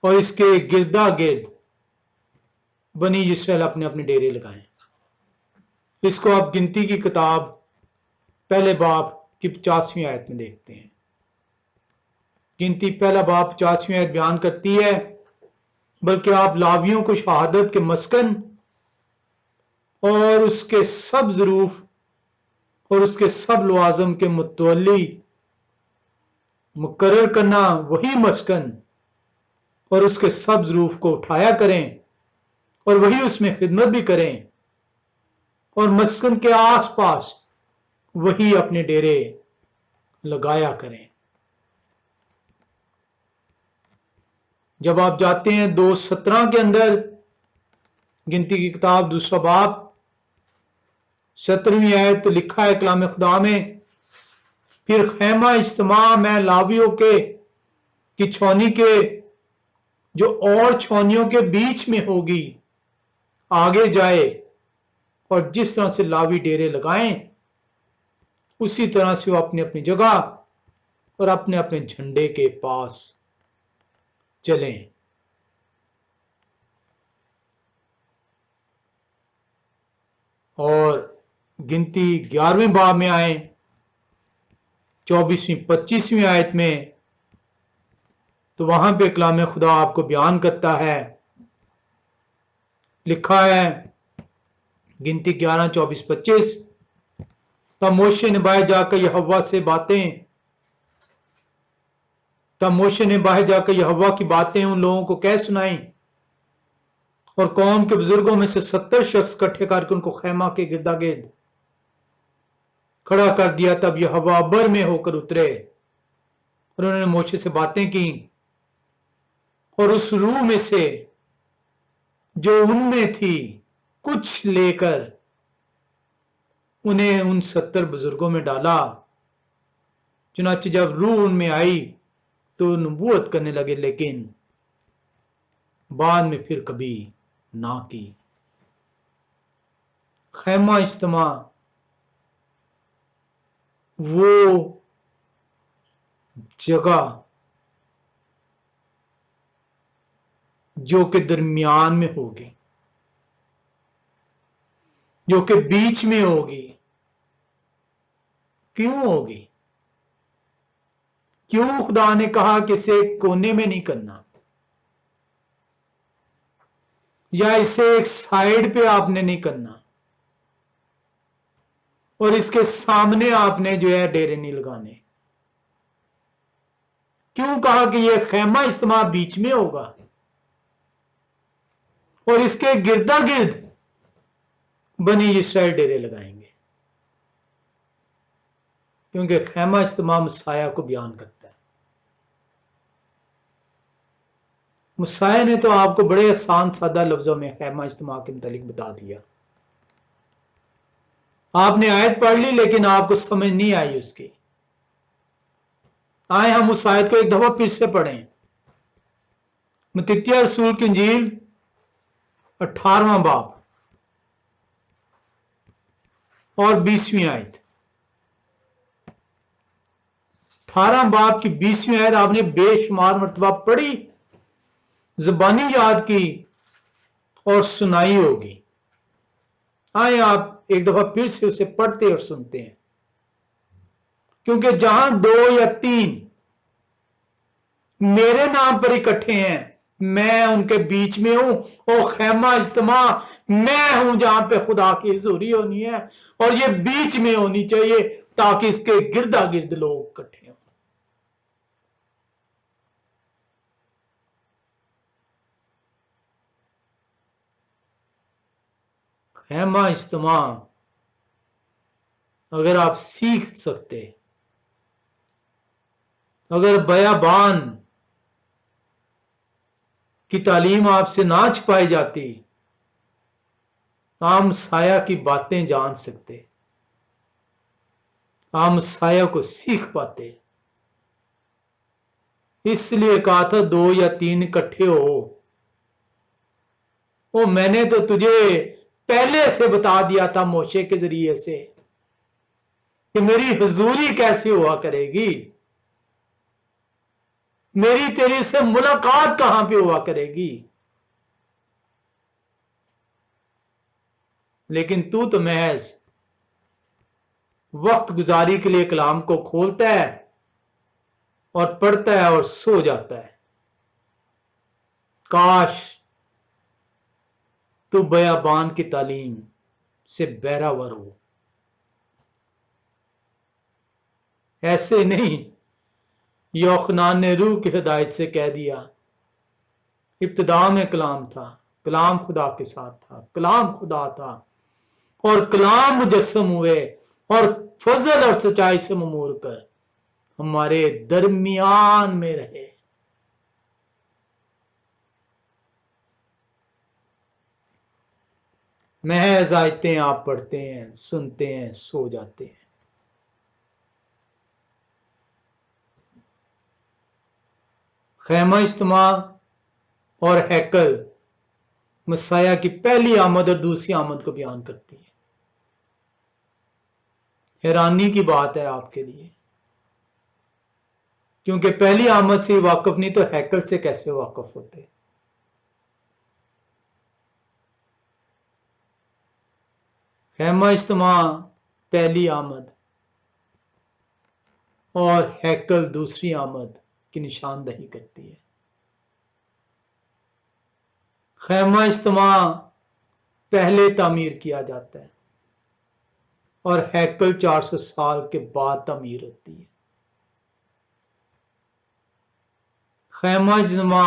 और इसके गिरदा गिर्द बनी इसराइल अपने अपने डेरे लगाएं। इसको आप गिनती की किताब पहले बाब की 50वीं आयत में देखते हैं। गिनती पहला बाब 50वीं आयत बयान करती है, बल्कि आप लावियों को शहादत के मस्कन और उसके सब ज़रूफ और उसके सब लवाजम के मुतवल्ली मुकर्रर करना, वही मस्कन और उसके सब ज़रूफ को उठाया करें और वही उसमें खिदमत भी करें और मस्कन के आसपास वही अपने डेरे लगाया करें। जब आप जाते हैं 2:17 के अंदर, गिनती की किताब दूसरा बाब 17वीं आयत, तो लिखा है कलाम खुदा में, फिर खैमा इज्तिमा में लावियों के की छौनी के जो और छौनियों के बीच में होगी आगे जाए और जिस तरह से लावी डेरे लगाएं उसी तरह से वो अपनी अपनी जगह और अपने अपने झंडे के पास चलें। और गिनती 11वें बाब में आए 24वीं 25वीं आयत में, तो वहां पे कलाम खुदा आपको बयान करता है, लिखा है गिनती 11, 24, 25, तब मोशे ने बाहर जाकर यहोवा से बातें तब मोशे ने बाहर जाकर यहोवा की बातें उन लोगों को कह सुनाई और कौम के बुजुर्गों में से 70 शख्स इकट्ठे करके उनको खैमा के गिरदा गिर्द खड़ा कर दिया। तब यहोवा अबर में होकर उतरे और उन्होंने मोशे से बातें की और उस रूह में से जो उनमें थी कुछ लेकर उन्हें उन 70 बुजुर्गों में डाला। चुनांचे जब रूह उनमें आई तो नबूवत करने लगे, लेकिन बाद में फिर कभी ना की। खैमा इज्तिमा वो जगह जो के दरमियान में होगी, जो के बीच में होगी। क्यों होगी? क्यों खुदा ने कहा कि इसे कोने में नहीं करना या इसे एक साइड पे आपने नहीं करना और इसके सामने आपने जो है डेरे नहीं लगाने? क्यों कहा कि यह खैमा इज्तिमा बीच में होगा और इसके गिरदा गिर्द बनी इसराइल डेरे लगाएंगे? क्योंकि खैमा इज्तिमा मसाया को बयान करता है। मसाया ने तो आपको बड़े आसान सादा लफ्जों में खैमा इज्तिमा के मुतालिक बता दिया। आपने आयत पढ़ ली लेकिन आपको समझ नहीं आई उसकी। आए हम उस आयत को एक दफा फिर से पढ़ें। मत्तित्याह रसूल की इंजील 18वां बाब और 20वीं आयत। 18 बाब की 20वीं आयत आपने बेशुमार मरतबा पढ़ी, ज़बानी याद की और सुनाई होगी। आए आप एक दफा फिर से उसे पढ़ते और सुनते हैं, क्योंकि जहां 2 या 3 मेरे नाम पर इकट्ठे हैं, मैं उनके बीच में हूं। और खैमा इज्तिमा मैं हूं जहां पे खुदा की हुजूरी होनी है और ये बीच में होनी चाहिए ताकि इसके गिरदा गिर्द लोग इकट्ठे हों। खैमा इज्तिमा अगर आप सीख सकते, अगर बयाबान की तालीम आपसे ना छिपाई जाती, आप मसाया की बातें जान सकते, आप मसाया को सीख पाते। इसलिए कहा था 2 या 3 इकट्ठे हो। वो मैंने तो तुझे पहले से बता दिया था मोशे के जरिए से कि मेरी हुजूरी कैसी हुआ करेगी, मेरी तेरी से मुलाकात कहां पे हुआ करेगी। लेकिन तू तो महज वक्त गुजारी के लिए कलाम को खोलता है और पढ़ता है और सो जाता है। काश तू बयाबान की तालीम से बहरावर हो। ऐसे नहीं, योखनान ने रूह की हिदायत से कह दिया, इब्तिदा में कलाम था, कलाम खुदा के साथ था, कलाम खुदा था और कलाम मुजस्सम हुए और फजल और सच्चाई से ममूर कर हमारे दरमियान में रहे। महज आयतें आप पढ़ते हैं, सुनते हैं, सो जाते हैं। खैमा इज्तिमा और हैकल मसाया की पहली आमद और दूसरी आमद को बयान करती है। हैरानी की बात है आपके लिए, क्योंकि पहली आमद से वाकिफ नहीं तो हैकल से कैसे वाकिफ होते। खैमा इज्तिमा पहली आमद और हैकल दूसरी आमद की निशानदही करती है। खैमा इज्तिमा पहले तामीर किया जाता है और हैकल 400 साल के बाद तामीर होती है। खैमा इज्तिमा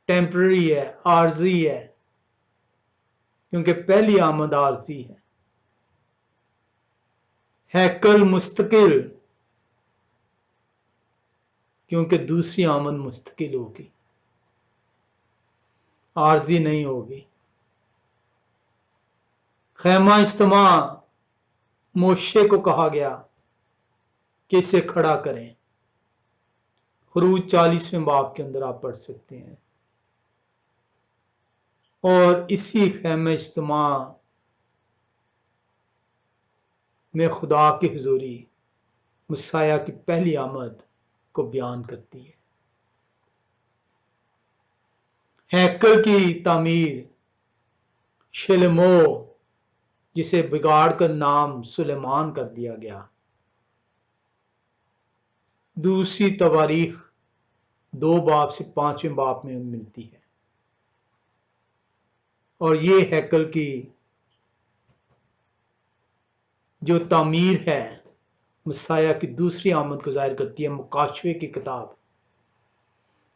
टेम्पररी है, आर्जी है, क्योंकि पहली आमद आर्जी है। हैकल मुस्तकिल, क्योंकि दूसरी आमद मुस्तकिल होगी, आर्जी नहीं होगी। खैमा इज्तिमा मोशे को कहा गया कि इसे खड़ा करें। खुरूज 40वें बाब के अंदर आप पढ़ सकते हैं। और इसी खैमा इज्तिमा में खुदा की हुजूरी मुसाया की पहली आमद को बयान करती है। हैकल की तामीर शिलमो, जिसे बिगाड़ कर नाम सुलेमान कर दिया गया, दूसरी तवारीख 2 बाब से 5वें बाब में मिलती है। और ये हैकल की जो तामीर है मसाया की दूसरी आमद को जाहिर करती है। मुकाशवे की किताब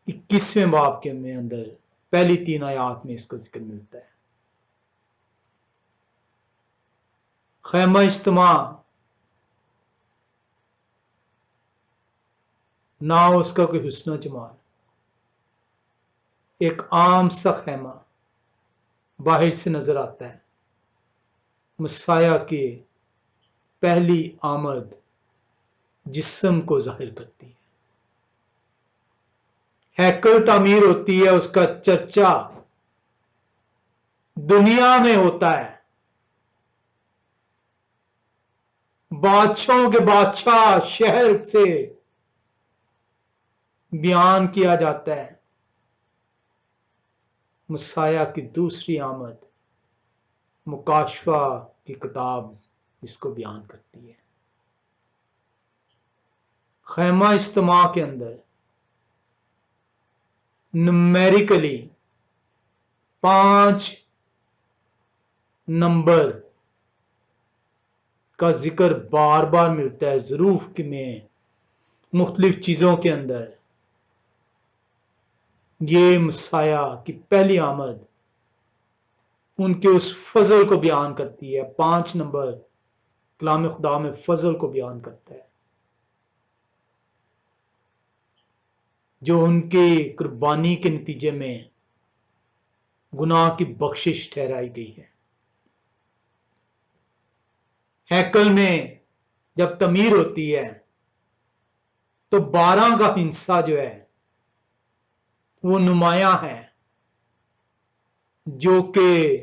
21वें बाब के में अंदर पहली 3 आयात में इसका जिक्र मिलता है। खैमा इज्तिमा ना उसका कोई हुस्न जमाल, एक आम सा खैमा बाहर से नजर आता है। मसाया की पहली आमद जिस्म को जाहिर करती है। हैकल तामीर होती है, उसका चर्चा दुनिया में होता है। बादशाहों के बादशाह शहर से बयान किया जाता है। मसाया की दूसरी आमद मुकाशवा की किताब इसको बयान करती है। खैमा इज्तिमा के अंदर न्यूमेरिकली 5 नंबर का जिक्र बार बार मिलता है ज़रूफ में, मुख्तलिफ चीजों के अंदर। ये मसाया की पहली आमद उनके उस फजल को बयान करती है। 5 नंबर कलाम खुदा में फजल को बयान करता है जो उनके कुर्बानी के नतीजे में गुनाह की बख्शिश ठहराई गई है। हैकल में जब तमीर होती है तो 12 का हिस्सा जो है वो नुमाया है, जो कि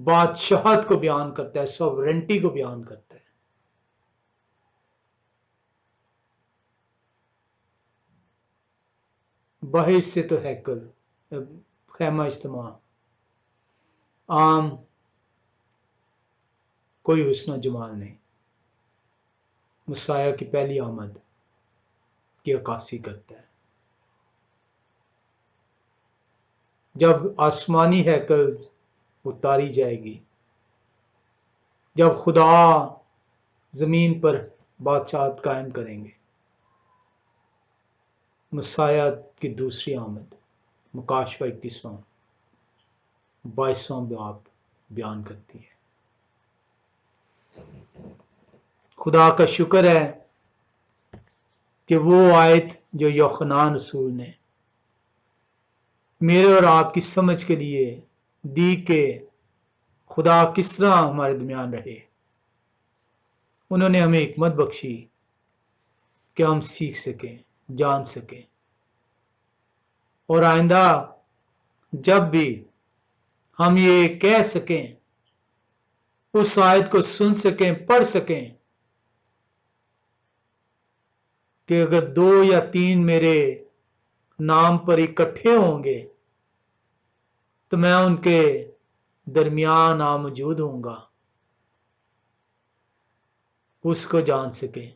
बादशाहत को बयान करता है, सॉवरेंटी को बयान करता है। बाहर से तो हैकल, खैमा इज्तिमा आम कोई हुस्न जमाल नहीं, मसाया की पहली आमद की अक्कासी करता है। जब आसमानी हैकल उतारी जाएगी, जब खुदा जमीन पर बादशाहत कायम करेंगे, मसाया की दूसरी आमद मुकाशवा 21वां 22वां बाब बयान करती है। खुदा का शुक्र है कि वो आयत जो यूहन्ना रसूल ने मेरे और आपकी समझ के लिए दी कि खुदा किस तरह हमारे दरमियान रहे, उन्होंने हमें हिकमत बख्शी कि हम सीख सकें, जान सकें, और आइंदा जब भी हम ये कह सकें, उस आयत को सुन सकें, पढ़ सकें कि अगर 2 या 3 मेरे नाम पर इकट्ठे होंगे तो मैं उनके दरमियान मौजूद होऊंगा, उसको जान सके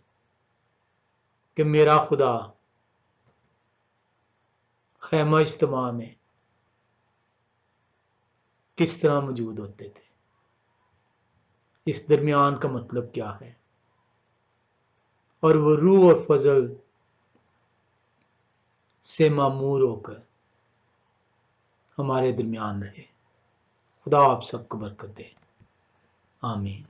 कि मेरा खुदा खैमा इज्तिमा में किस तरह मौजूद होते थे। इस दरमियान का मतलब क्या है, और वो रूह और फजल से मामूर होकर हमारे दरमियान रहे। खुदा आप सबको बरकत दे। आमीन।